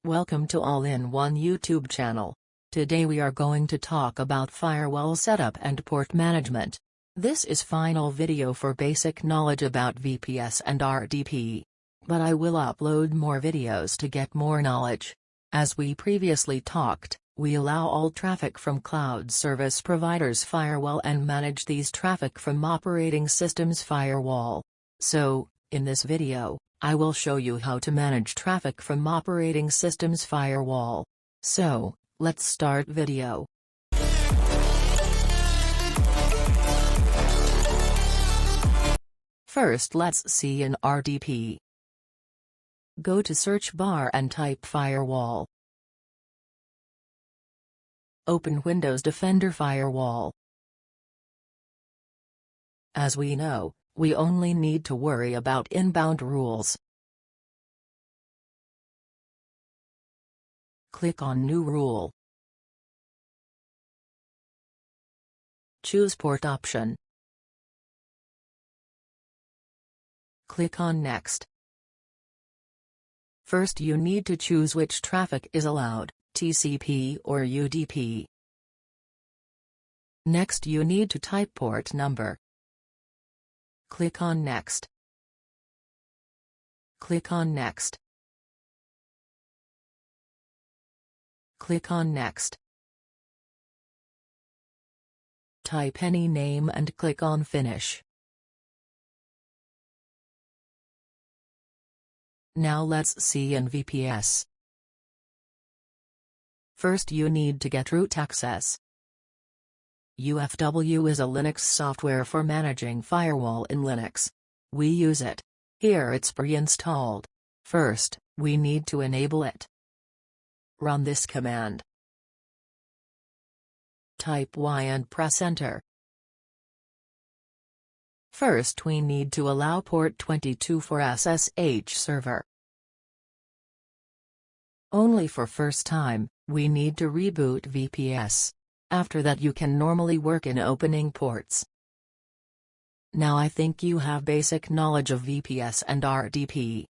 Welcome to All-in-One YouTube channel. Today we are going to talk about firewall setup and port management. This is final video for basic knowledge about VPS and RDP. But I will upload more videos to get more knowledge. As we previously talked, we allow all traffic from cloud service providers firewall and manage these traffic from operating systems firewall. So, in this video, I will show you how to manage traffic from operating systems firewall. So, let's start video. First let's see an RDP. Go to search bar and type firewall. Open Windows Defender Firewall. As we know, we only need to worry about inbound rules. Click on New Rule. Choose Port option. Click on Next. First you need to choose which traffic is allowed, TCP or UDP. Next you need to type port number. Click on Next. Click on Next. Click on Next. Type any name and click on Finish. Now let's see in VPS. First you need to get root access. UFW is a Linux software for managing firewall in Linux. We use it. Here it's pre-installed. First, we need to enable it. Run this command. Type Y and press Enter. First we need to allow port 22 for SSH server. Only for first time, we need to reboot VPS. After that you can normally work in opening ports. Now I think you have basic knowledge of VPS and RDP.